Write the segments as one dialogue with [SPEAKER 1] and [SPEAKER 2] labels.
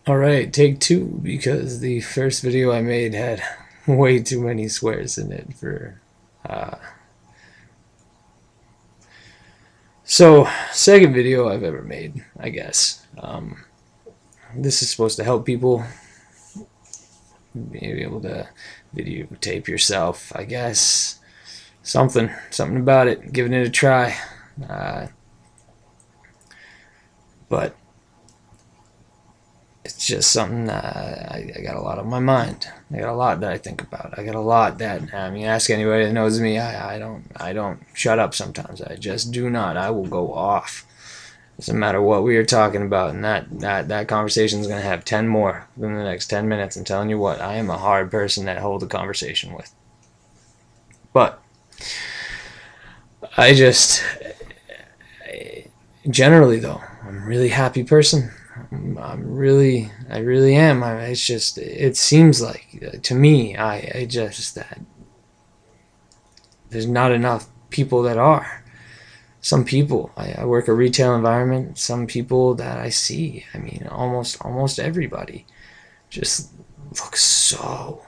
[SPEAKER 1] Alright, take two, because the first video I made had way too many swears in it for so second video I've ever made, I guess. This is supposed to help people be able to videotape yourself, I guess. Something about it, giving it a try. But it's just something I got a lot on my mind. I got a lot that I think about. I got a lot that, ask anybody that knows me. I don't shut up sometimes. I just do not. I will go off. Doesn't matter what we are talking about, and that conversation is going to have 10 more within the next 10 minutes. I'm telling you what, I am a hard person to hold a conversation with. But generally though, I'm a really happy person. I really am. It seems like, to me, that there's not enough people that are. Some people, I work a retail environment, some people that I see, almost everybody just looks so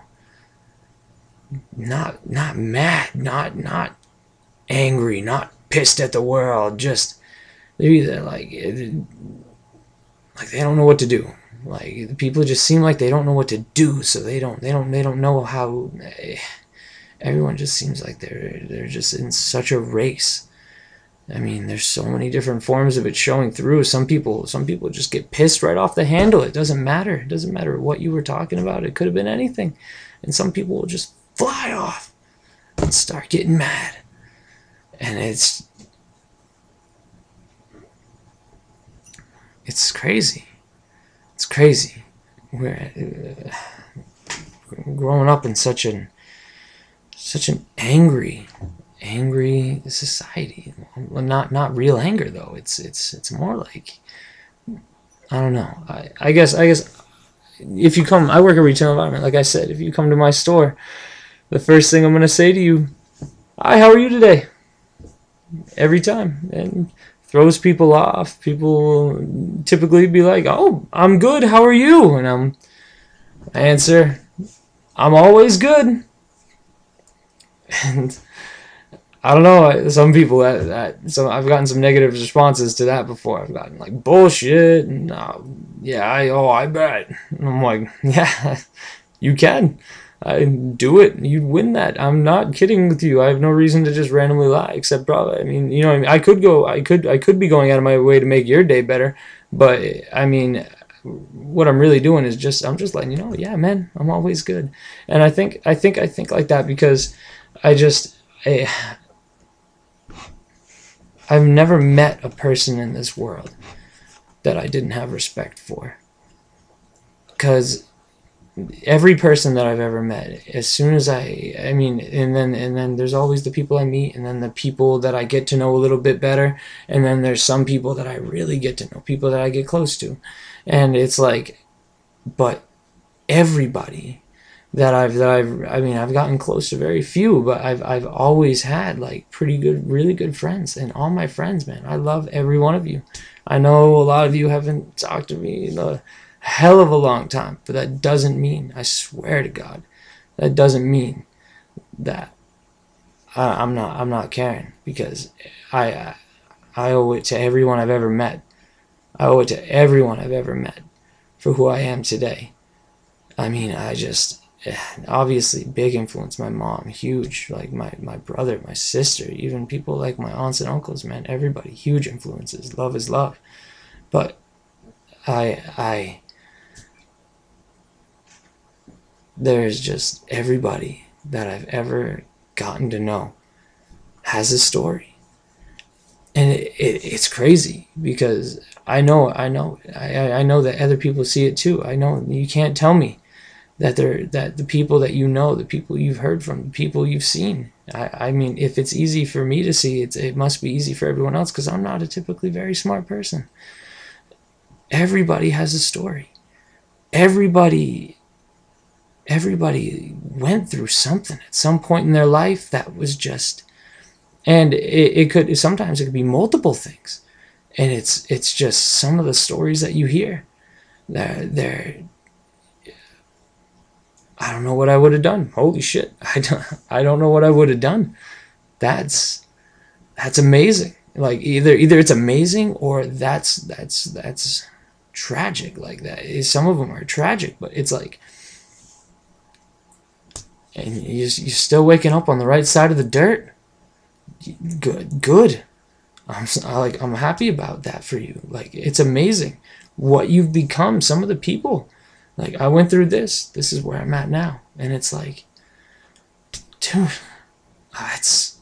[SPEAKER 1] not mad, not angry, not pissed at the world, just they're either like they don't know what to do. Like, the people just seem like they don't know what to do, so they don't know how. Everyone just seems like they're just in such a race. There's so many different forms of it showing through. Some people just get pissed right off the handle. It doesn't matter. It doesn't matter what you were talking about. It could have been anything. And some people will just fly off and start getting mad. And it's crazy. It's crazy. We're growing up in such an angry society. Well, not real anger though. It's more like, I don't know. I guess if you come, I work a retail environment. Like I said, if you come to my store, the first thing I'm gonna say to you, "Hi, how are you today?" Every time, and throws people off. People typically be like, "Oh, I'm good. How are you?" And I answer, "I'm always good." And I don't know, some people so I've gotten some negative responses to that before. I've gotten like, bullshit, and I bet. And I'm like, yeah, you can. I do it. You'd win that. I'm not kidding with you. I have no reason to just randomly lie, except probably, I could be going out of my way to make your day better, but what I'm really doing is I'm just letting you know, yeah, man, I'm always good. And I think like that because I've never met a person in this world that I didn't have respect for. Because every person that I've ever met, as soon as and then there's always the people I meet, and then the people that I get to know a little bit better, and then there's some people that I really get to know, people that I get close to. And it's like, but everybody that I've gotten close to very few, but I've always had like really good friends, and all my friends, man, I love every one of you. I know a lot of you haven't talked to me in a hell of a long time, but that doesn't mean, I swear to God, that doesn't mean that I'm not caring, because I owe it to everyone I've ever met. I owe it to everyone I've ever met for who I am today. Obviously, big influence, my mom, huge, like my brother, my sister, even people like my aunts and uncles, man, everybody, huge influences. Love is love. But there's just everybody that I've ever gotten to know has a story. And it's crazy, because I know that other people see it too. I know you can't tell me that the people that you know, the people you've heard from, the people you've seen. If it's easy for me to see, it must be easy for everyone else, because I'm not a typically very smart person. Everybody has a story. Everybody went through something at some point in their life that was just, and sometimes it could be multiple things, and it's just some of the stories that you hear They're I don't know what I would have done. Holy shit. I don't know what I would have done. That's amazing. Like either it's amazing or that's tragic. Like that. Some of them are tragic, but it's like, and you're still waking up on the right side of the dirt. Good. I'm happy about that for you. Like, it's amazing what you've become. Some of the people, like, I went through this. This is where I'm at now, and it's like, dude, it's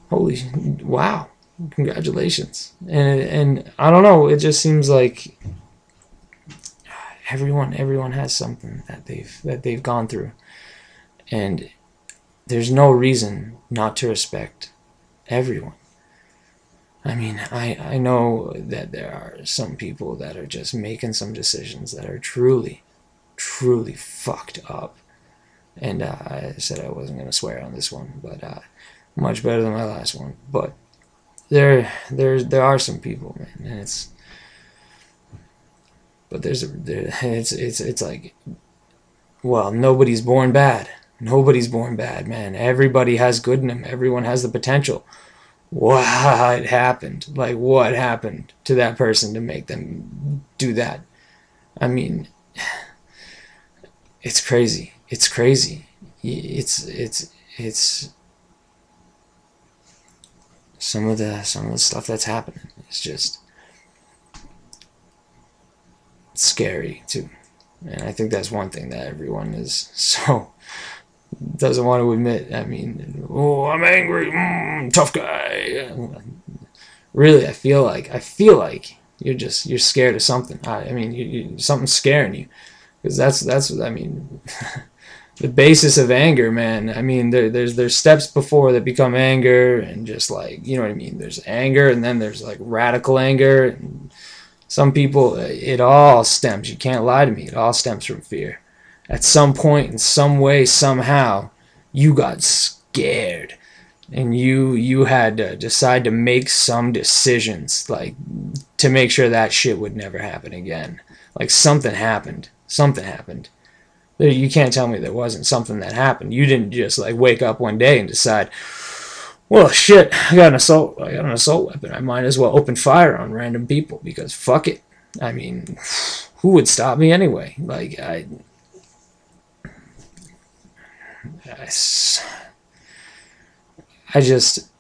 [SPEAKER 1] holy wow, congratulations. And I don't know. It just seems like everyone has something that they've gone through, and there's no reason not to respect everyone. I mean, I know that there are some people that are just making some decisions that are truly, truly fucked up. And I said I wasn't going to swear on this one, but much better than my last one. But there are some people, man, and it's like, well, nobody's born bad. Nobody's born bad, man. Everybody has good in them. Everyone has the potential. What happened? Like, what happened to that person to make them do that? I mean, it's crazy. It's crazy. It's some of the stuff that's happening. It's just scary too, and I think that's one thing that everyone is so doesn't want to admit. I mean, oh, I'm angry, tough guy. Really, I feel like you're scared of something. I mean, something's scaring you, because that's I mean, the basis of anger, man. I mean, there's steps before that become anger, and just like, you know what I mean. There's anger, and then there's like radical anger. And some people, it all stems. You can't lie to me. It all stems from fear. At some point, in some way, somehow, you got scared, and you had to decide to make some decisions, like, to make sure that shit would never happen again. Like, something happened. Something happened. You can't tell me there wasn't something that happened. You didn't just like wake up one day and decide, well, shit, I got an assault weapon. I might as well open fire on random people because fuck it. I mean, who would stop me anyway? Like, I just,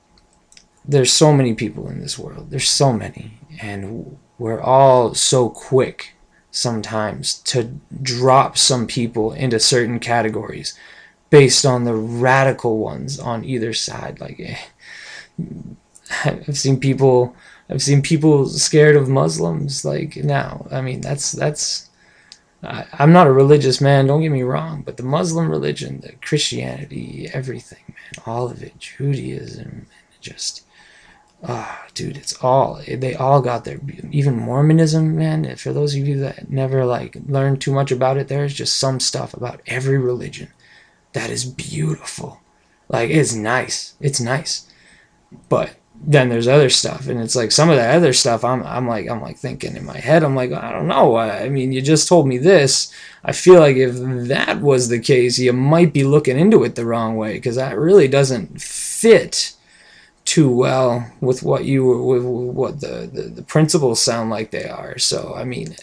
[SPEAKER 1] there's so many people in this world. There's so many, and we're all so quick sometimes to drop some people into certain categories based on the radical ones on either side. Like, I've seen people scared of Muslims. Like, now, I mean, I'm not a religious man, don't get me wrong, but the Muslim religion, the Christianity, everything, man, all of it, Judaism, just, dude, they all got their, even Mormonism, man. For those of you that never like learned too much about it, there's just some stuff about every religion that is beautiful. Like, it's nice, but then there's other stuff, and it's like some of that other stuff I'm like thinking in my head, I'm like, I don't know. I mean, you just told me this. I feel like if that was the case, you might be looking into it the wrong way, because that really doesn't fit too well with what the principles sound like they are. So I mean,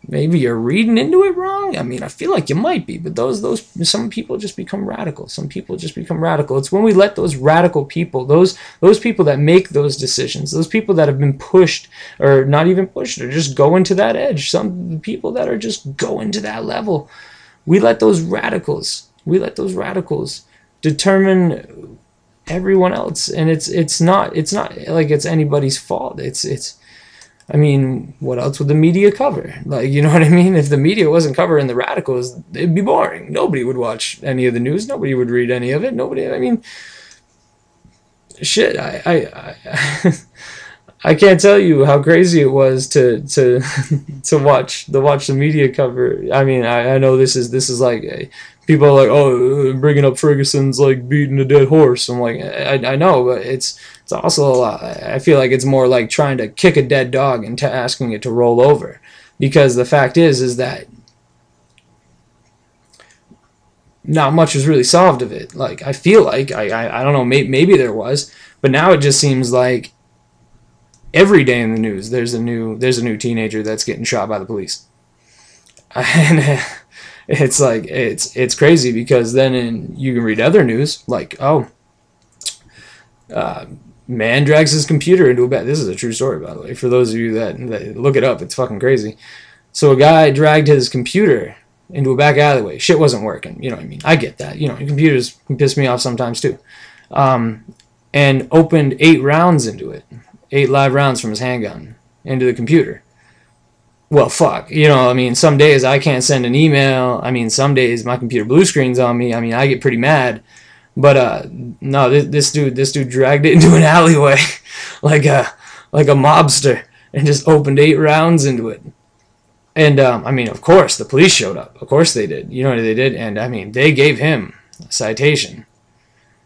[SPEAKER 1] maybe you're reading into it wrong. I mean, I feel like you might be, but some people just become radical. Some people just become radical. It's when we let those radical people, those people that make those decisions, those people that have been pushed, or not even pushed, or just going to that edge, some people that are just going to that level, we let those radicals determine everyone else. And it's not like it's anybody's fault. I mean, what else would the media cover? Like, you know what I mean? If the media wasn't covering the radicals, it'd be boring. Nobody would watch any of the news. Nobody would read any of it. I mean, shit, I can't tell you how crazy it was to watch the media cover. I mean, I know this is like, people are like, oh, bringing up Ferguson's like beating a dead horse. I'm like, I know, but it's also a lot. I feel like it's more like trying to kick a dead dog and asking it to roll over. because the fact is that not much was really solved of it. Like, I feel like, I don't know, maybe there was, but now it just seems like every day in the news there's a new teenager that's getting shot by the police. And it's like, it's crazy, because then you can read other news like, oh, man drags his computer into a back. This is a true story, by the way, for those of you that look it up. It's fucking crazy. So a guy dragged his computer into a back alleyway. Shit wasn't working. You know what I mean? I get that. You know, computers can piss me off sometimes too. And opened 8 rounds into it. 8 live rounds from his handgun into the computer. Well, fuck. You know, I mean, some days I can't send an email. I mean, some days my computer blue screens on me. I mean, I get pretty mad. But no, this dude dragged it into an alleyway like a mobster, and just opened 8 rounds into it. And I mean, of course the police showed up. Of course they did. You know what they did? And I mean, they gave him a citation,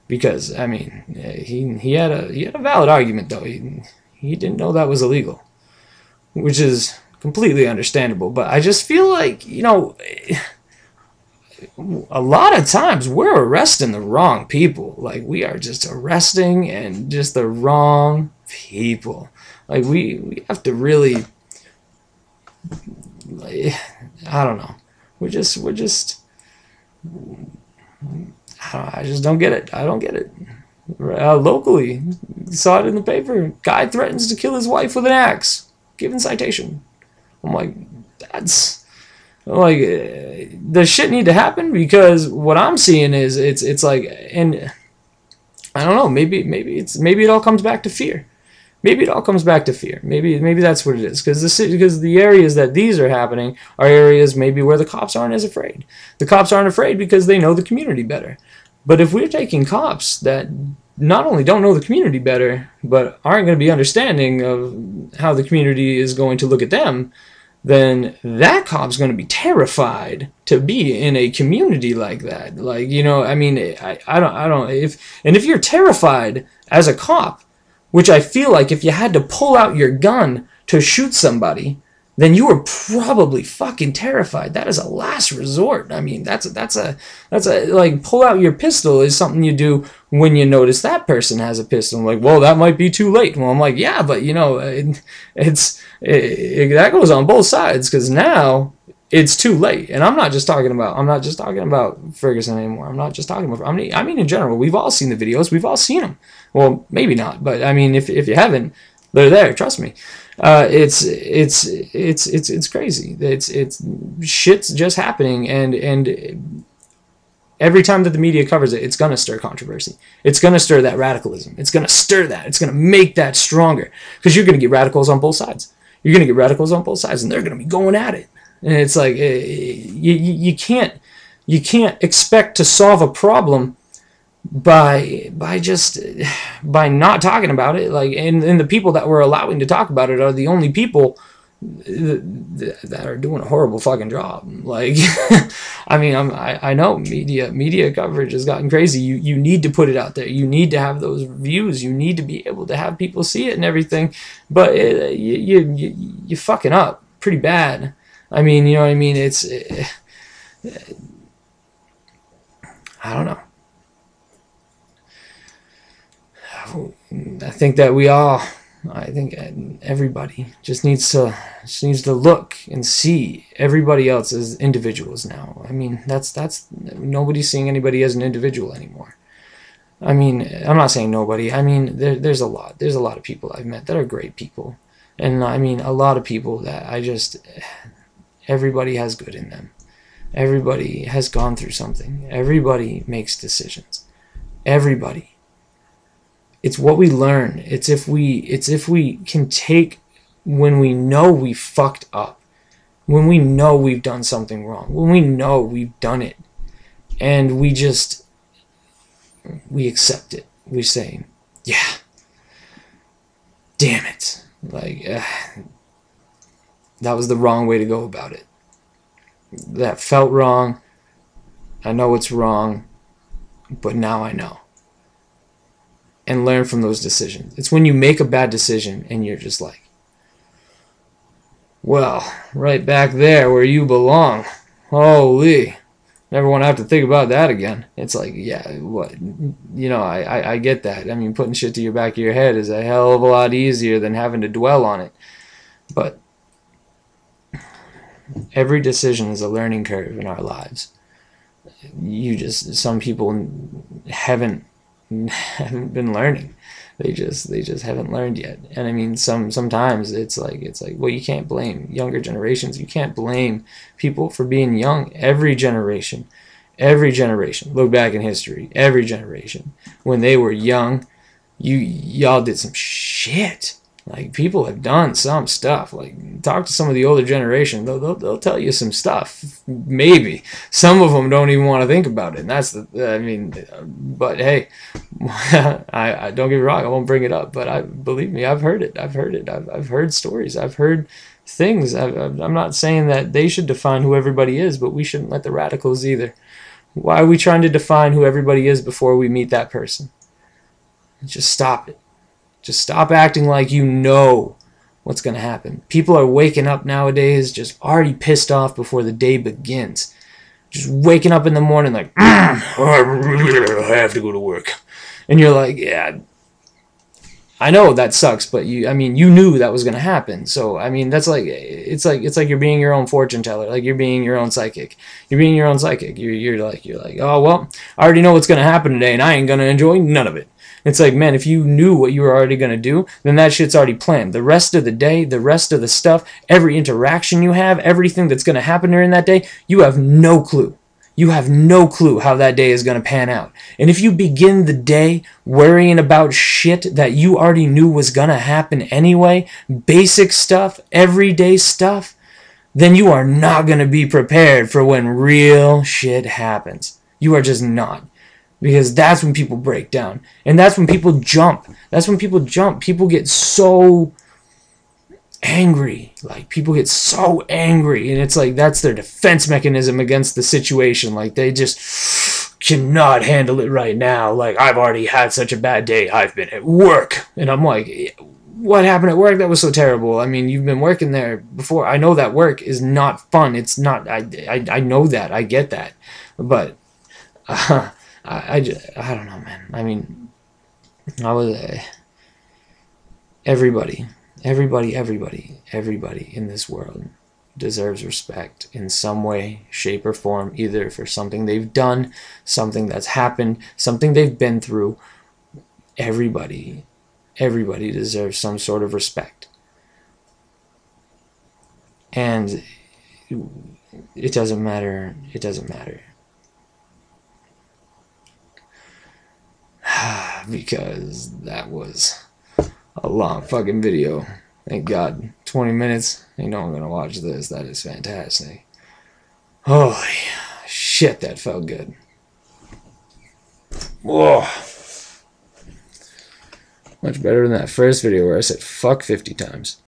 [SPEAKER 1] because I mean, he had a valid argument, though. He didn't know that was illegal, which is completely understandable. But I just feel like, you know, a lot of times we're arresting the wrong people. Like, we are just arresting and just the wrong people. Like, we have to really, I don't know. We're just I just don't get it. I don't get it. Locally, saw it in the paper. Guy threatens to kill his wife with an axe. Given citation. I'm like, does shit need to happen? Because what I'm seeing is it's like, and I don't know. Maybe it all comes back to fear. Maybe it all comes back to fear. Maybe that's what it is. Because the areas that these are happening are areas maybe where the cops aren't as afraid. The cops aren't afraid because they know the community better. But if we're taking cops that not only don't know the community better, but aren't going to be understanding of how the community is going to look at them, then that cop's going to be terrified to be in a community like that. Like, you know, I mean, I don't, if you're terrified as a cop, which I feel like if you had to pull out your gun to shoot somebody, then you were probably fucking terrified. That is a last resort. I mean, that's a like, pull out your pistol is something you do when you notice that person has a pistol. I'm like, well, that might be too late. Well, I'm like, yeah, but you know, that goes on both sides, because now it's too late. And I'm not just talking about Ferguson anymore. I'm not just talking about, I mean in general. We've all seen the videos. We've all seen them. Well, maybe not, but I mean, if you haven't, they're there. Trust me. It's crazy. It's shit's just happening, and every time that the media covers it, it's gonna stir controversy. It's gonna stir that radicalism. It's gonna stir that. It's gonna make that stronger, because you're gonna get radicals on both sides. You're gonna get radicals on both sides, and they're gonna be going at it. And it's like, you can't expect to solve a problem by not talking about it. Like, and the people that we're allowing to talk about it are the only people that are doing a horrible fucking job. Like, I mean, I know media coverage has gotten crazy. You need to put it out there. You need to have those views. You need to be able to have people see it and everything. But you fucking up pretty bad. I mean, you know what I mean? I don't know. I think everybody just needs to look and see everybody else as individuals now. I mean, that's nobody's seeing anybody as an individual anymore. I mean, I'm not saying nobody. I mean, there's a lot of people I've met that are great people, and I mean, a lot of people that everybody has good in them. Everybody has gone through something. Everybody makes decisions. Everybody. It's what we learn. It's if we can take, when we know we fucked up, when we know we've done something wrong, when we know we've done it, and we accept it. We say, yeah, damn it. Like, that was the wrong way to go about it. That felt wrong. I know it's wrong, but now I know. And learn from those decisions. It's when you make a bad decision and you're just like, Well, right back there where you belong. Holy. Never want to have to think about that again. It's like, yeah, what? You know, I get that. I mean, putting shit to your back of your head is a hell of a lot easier than having to dwell on it. But every decision is a learning curve in our lives. Some people haven't been learning. They just haven't learned yet. And I mean, sometimes it's like, well, you can't blame younger generations. You can't blame people for being young. Every generation, look back in history, every generation, when they were young, y'all did some shit. Like, people have done some stuff. Like, talk to some of the older generation. They'll tell you some stuff. Maybe. Some of them don't even want to think about it. And that's I mean, but hey, I don't get me wrong. I won't bring it up. But believe me, I've heard it. I've heard stories. I've heard things. I'm not saying that they should define who everybody is, but we shouldn't let the radicals either. Why are we trying to define who everybody is before we meet that person? Just stop it. Just stop acting like you know what's going to happen. People are waking up nowadays just already pissed off before the day begins. Just waking up in the morning like, I have to go to work. And you're like, yeah, I know that sucks, but you knew that was going to happen. So, I mean, that's like, it's like you're being your own fortune teller. Like, you're being your own psychic. You're being your own psychic. You're like, oh, well, I already know what's going to happen today, and I ain't going to enjoy none of it. It's like, man, if you knew what you were already going to do, then that shit's already planned. The rest of the day, the rest of the stuff, every interaction you have, everything that's going to happen during that day, you have no clue. You have no clue how that day is going to pan out. And if you begin the day worrying about shit that you already knew was going to happen anyway, basic stuff, everyday stuff, then you are not going to be prepared for when real shit happens. You are just not. Because that's when people break down. And that's when people jump. That's when people jump. People get so angry. Like, people get so angry. And it's like, that's their defense mechanism against the situation. Like, they just cannot handle it right now. Like, I've already had such a bad day. I've been at work. And I'm like, what happened at work that was so terrible? I mean, you've been working there before. I know that work is not fun. It's not. I know that. I get that. But I don't know, man. I mean, everybody in this world deserves respect in some way, shape, or form, either for something they've done, something that's happened, something they've been through. Everybody deserves some sort of respect. And it doesn't matter. It doesn't matter. Because that was a long fucking video. Thank God. 20 minutes. You know I'm gonna watch this. That is fantastic. Holy shit, that felt good. Whoa. Much better than that first video where I said fuck 50 times.